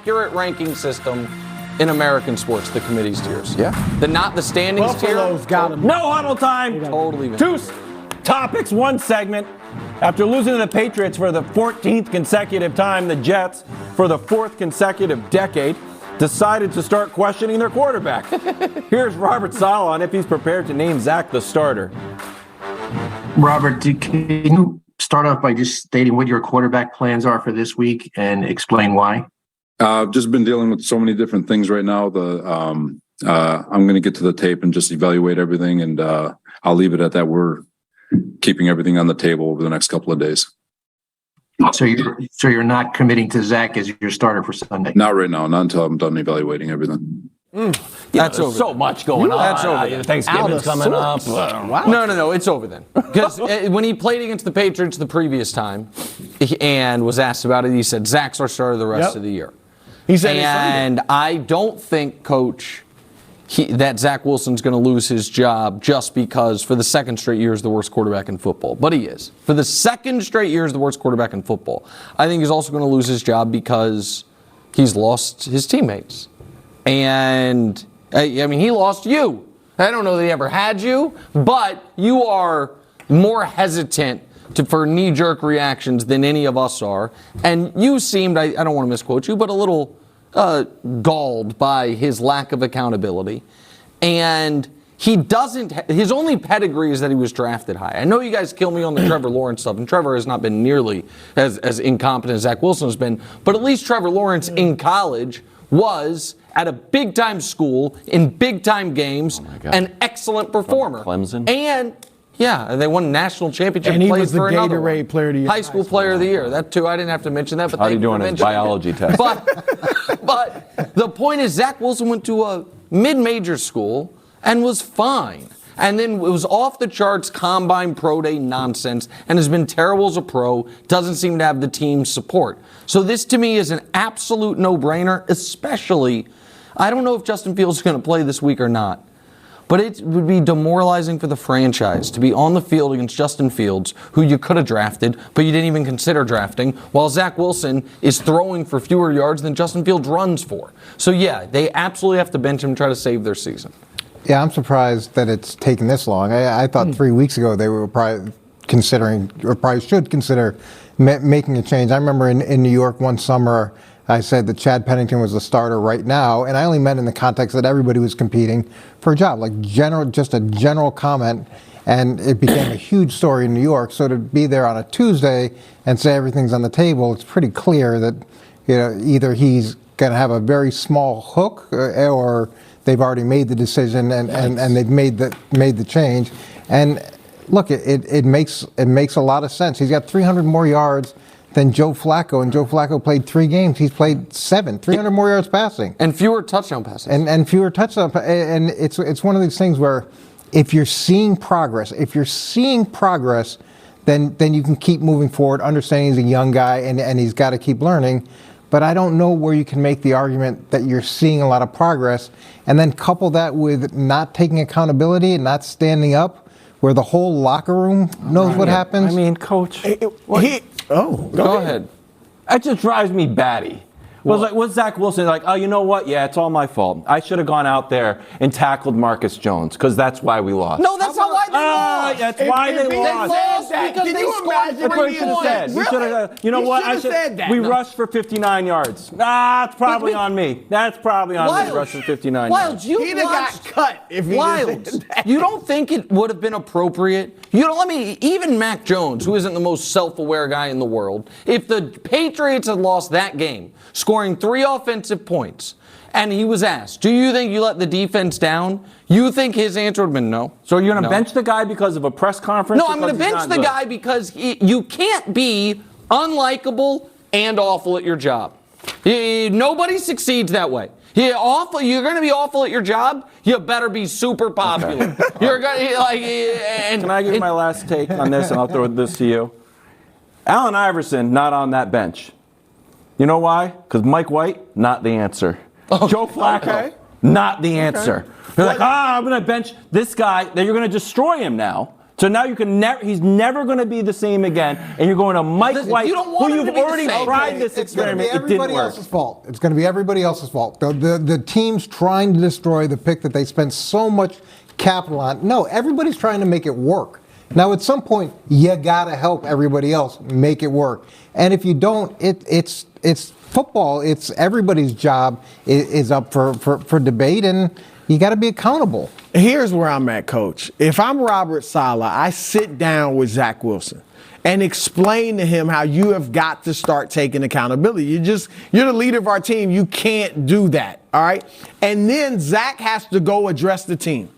accurate ranking system in American sports, the committee's tiers. Yeah. Not the standings tier. Buffalo's got him. No huddle time. Totally. Two topics, one segment. After losing to the Patriots for the 14th consecutive time, the Jets, for the 4th consecutive decade, decided to start questioning their quarterback. Here's Robert Saleh on if he's prepared to name Zach the starter. Robert, can you start off by just stating what your quarterback plans are for this week and explain why? I've just been dealing with so many different things right now. I'm going to get to the tape and just evaluate everything, and I'll leave it at that. We're keeping everything on the table over the next couple of days. So you're not committing to Zach as your starter for Sunday? Not right now. Not until I'm done evaluating everything. That's over. So much going on. That's over. Thanksgiving's coming up. Wow. No, it's over then. Because when he played against the Patriots the previous time and was asked about it, he said, Zach's our starter the rest of the year. He said and I don't think, Coach, that Zach Wilson's going to lose his job just because for the second straight year is the worst quarterback in football. But he is. For the second straight year is the worst quarterback in football. I think he's also going to lose his job because he's lost his teammates. And, I mean, he lost you. I don't know that he ever had you, but you are more hesitant for knee-jerk reactions than any of us are. And you seemed, I don't want to misquote you, but a little galled by his lack of accountability. And his only pedigree is that he was drafted high. I know you guys kill me on the Trevor Lawrence stuff, and Trevor has not been nearly as incompetent as Zach Wilson has been, but at least Trevor Lawrence in college was at a big-time school in big-time games, an excellent performer. Clemson. And they won a national championship. And he played was the for another Gatorade one. Player of the Year. High school player of the year. That too. I didn't have to mention that. But How are you doing his biology test? But the point is, Zach Wilson went to a mid-major school and was fine. And then it was off the charts combine pro day nonsense and has been terrible as a pro, doesn't seem to have the team's support. So this to me is an absolute no-brainer, especially, I don't know if Justin Fields is going to play this week or not, but it would be demoralizing for the franchise to be on the field against Justin Fields, who you could have drafted, but you didn't even consider drafting, while Zach Wilson is throwing for fewer yards than Justin Fields runs for. So yeah, they absolutely have to bench him and try to save their season. Yeah, I'm surprised that it's taken this long. I thought 3 weeks ago they were probably considering, or probably should consider, making a change. I remember in New York one summer, I said that Chad Pennington was the starter right now, and I only meant in the context that everybody was competing for a job, like just a general comment, and it became a huge story in New York. So to be there on a Tuesday and say everything's on the table, it's pretty clear that either he's going to have a very small hook, or they've already made the decision and they've made the change. And look, it makes a lot of sense. He's got 300 more yards than Joe Flacco, and Joe Flacco played 3 games. He's played 7, 300 more yards passing, and fewer touchdown passes, and fewer touchdowns. And it's one of these things where if you're seeing progress, then you can keep moving forward, understanding he's a young guy and he's got to keep learning. But I don't know where you can make the argument that you're seeing a lot of progress and then couple that with not taking accountability and not standing up, where the whole locker room knows what happens. I mean, Coach. Go ahead. That just drives me batty. Was Zach Wilson like, oh, you know what? Yeah, it's all my fault. I should have gone out there and tackled Marcus Jones because that's why we lost. No, that's not why they lost. That's why they lost. Because Can they you scored imagine 3 Should have said. points. You know what? should've said that. We rushed for 59 yards. It's probably on me. That's probably on me. Rushing 59 Wilds, yards. you He'd have got cut if he Wilds, said that. you don't think it would have been appropriate? Even Mac Jones, who isn't the most self-aware guy in the world, if the Patriots had lost that game, scoring 3 offensive points, and he was asked, do you think you let the defense down? You think his answer would have been no. So you're going to bench the guy because of a press conference? No, I'm going to bench the guy because you can't be unlikable and awful at your job. Nobody succeeds that way. You're going to be awful at your job. You better be super popular. Okay. You're going to Can I give my last take on this, and I'll throw this to you? Allen Iverson not on that bench. You know why? Because Mike White, not the answer. Joe Flacco, not the answer. They're like, I'm going to bench this guy. That you're going to destroy him now So now he's never going to be the same again, and you're going to Mike Listen, White, you don't want who him to you've be the already same. tried this It's going to be experiment. It didn't everybody work. else's fault. It's going to be everybody else's fault. The team's trying to destroy the pick that they spent so much capital on. No, everybody's trying to make it work. Now, at some point, you got to help everybody else make it work. And if you don't, it's football. It's everybody's job is up for debate, and you got to be accountable. Here's where I'm at, Coach. If I'm Robert Saleh, I sit down with Zach Wilson and explain to him how you have got to start taking accountability. You're the leader of our team. You can't do that, all right? And then Zach has to go address the team.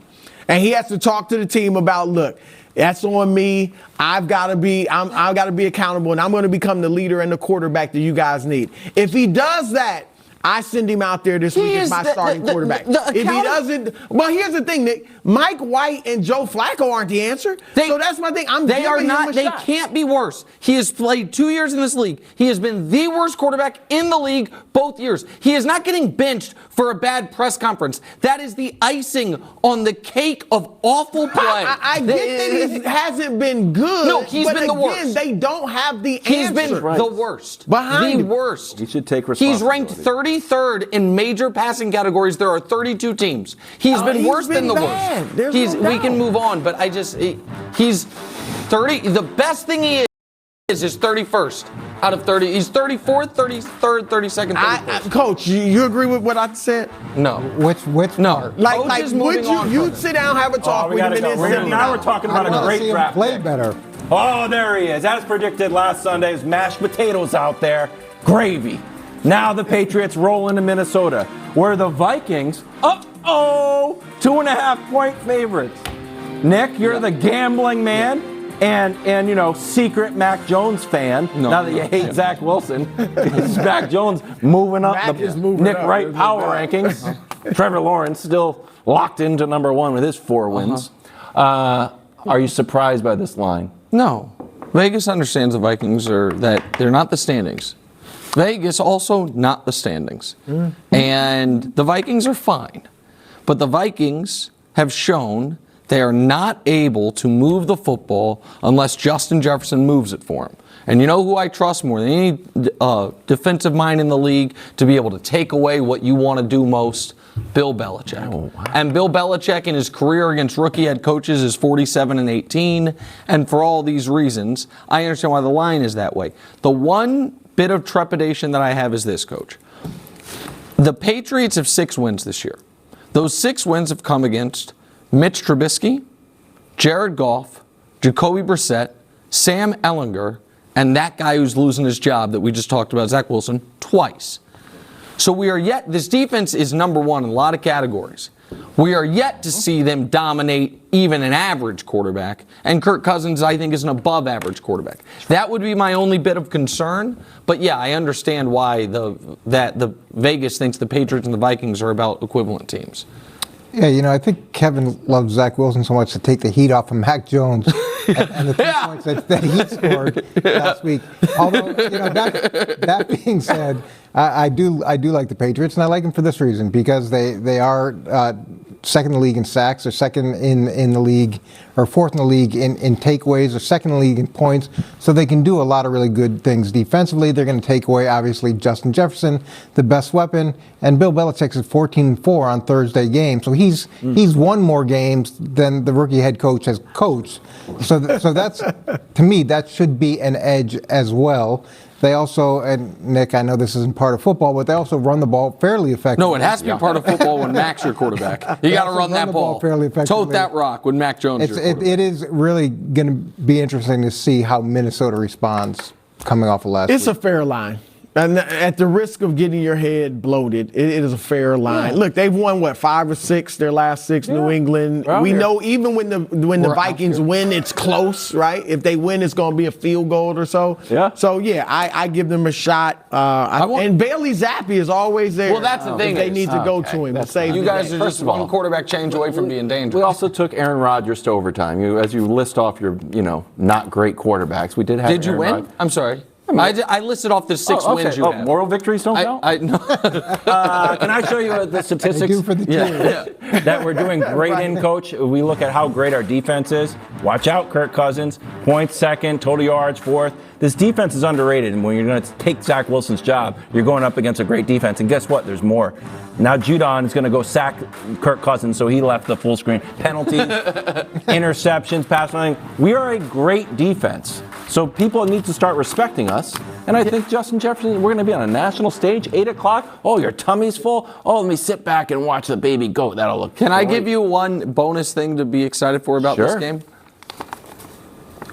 And he has to talk to the team about, look, that's on me. I've got to be accountable, and I'm going to become the leader and the quarterback that you guys need. If he does that, I send him out there this week as my starting quarterback. If he doesn't, well, here's the thing, Nick. Mike White and Joe Flacco aren't the answer. So that's my thing. They are not. They can't be worse. He has played 2 years in this league. He has been the worst quarterback in the league both years. He is not getting benched for a bad press conference. That is the icing on the cake of awful play. I get that he hasn't been good. No, he's been the worst. They don't have the answer. He's been the worst. Behind the him. worst. He should take He's responsibility. ranked 33rd in major passing categories. There are 32 teams. He's been worse than the bad. worst. There's no We can doubt. move on, but he's 30. The best thing he is 31st out of 30. He's 34th, 33rd, 32nd, 31st. Coach, you agree with what I said? No. Which No. part? Like is would moving on you further. sit down, have a talk we with him, gotta and then go. send him Now out? we're talking I about a want to great see him draft play pick. better. Oh, there he is. As predicted last Sunday's mashed potatoes out there. Gravy. Now the Patriots roll into Minnesota, where the Vikings, 2.5-point favorites. Nick, you're the gambling man and secret Mac Jones fan. Now that you hate Zach Wilson, it's Mac Jones moving up Mac the is moving Nick up. Wright There's power no doubt. rankings. Trevor Lawrence still locked into number 1 with his 4 wins. Are you surprised by this line? No. Vegas understands the Vikings that they're not the standings. Vegas also not the standings. And the Vikings are fine. But the Vikings have shown they are not able to move the football unless Justin Jefferson moves it for them. And you know who I trust more than any defensive mind in the league to be able to take away what you want to do most? Bill Belichick. Oh, wow. And Bill Belichick in his career against rookie head coaches is 47-18. And for all these reasons, I understand why the line is that way. The one bit of trepidation that I have is this, Coach. The Patriots have 6 wins this year. Those 6 wins have come against Mitch Trubisky, Jared Goff, Jacoby Brissett, Sam Ehlinger, and that guy who's losing his job that we just talked about, Zach Wilson, twice. So this defense is number 1 in a lot of categories. We are yet to see them dominate even an average quarterback, and Kirk Cousins, I think, is an above-average quarterback. That would be my only bit of concern, but yeah, I understand why the Vegas thinks the Patriots and the Vikings are about equivalent teams. Yeah, I think Kevin loves Zach Wilson so much to take the heat off of Mac Jones and the 3 points that he scored last week. Although, that being said, I do like the Patriots, and I like them for this reason, because they are second in the league in sacks, they're second in the league, or fourth in the league in takeaways, or second in the league in points, so they can do a lot of really good things defensively. They're going to take away, obviously, Justin Jefferson, the best weapon, and Bill Belichick's at 14-4 on Thursday games, so he's won more games than the rookie head coach has coached. So that's, to me, that should be an edge as well. They also, and Nick, I know this isn't part of football, but they also run the ball fairly effectively. No, it has to be part of football when Mac's your quarterback. You got to run that the ball ball. fairly effectively. Tote that rock when Mac Jones is your quarterback. It is really going to be interesting to see how Minnesota responds coming off of last week. It's a fair line. And at the risk of getting your head bloated, it is a fair line. Look, they've won 5 or 6 their last 6. New England. We know even when the Vikings win, it's close, right? If they win, it's going to be a field goal or so. Yeah. So yeah, I give them a shot. And Bailey Zappi is always there. Well, that's the thing They is- need to go to him and save You the guys day. are just one quarterback change away from being dangerous. We also took Aaron Rodgers to overtime. As you list off your, not great quarterbacks, we did have. Did you Aaron win? Rodgers. I'm sorry. I listed off the 6 wins you had. Moral victories don't count? No. Can I show you the They statistics? do for the team. that we're doing great in, Coach. We look at how great our defense is. Watch out, Kirk Cousins. Points second, total yards fourth. This defense is underrated, and when you're going to take Zach Wilson's job, you're going up against a great defense. And guess what? There's more. Now Judon is going to go sack Kirk Cousins, so he left the full screen. Penalties, interceptions, pass running. We are a great defense. So people need to start respecting us. And I think Justin Jefferson, we're going to be on a national stage, 8 o'clock. Oh, your tummy's full. Oh, let me sit back and watch the baby goat. That'll look Can I give you one bonus thing to be excited for about this Sure. game?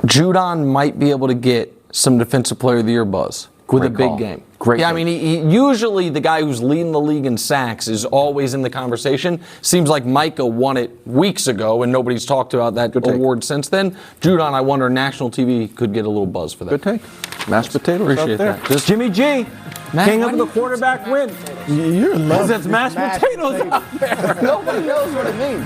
Judon might be able to get some Defensive Player of the Year buzz with a big game. Great Yeah, game. I mean, he usually the guy who's leading the league in sacks is always in the conversation. Seems like Micah won it weeks ago, and nobody's talked about that award since then. Judon, I wonder, national TV could get a little buzz for that. Good take. Mashed potatoes Appreciate up there. that. Just- Jimmy G, Matt, king why of do the you quarterback win. You're in love Because it's with mashed potatoes out there. Nobody knows what it means.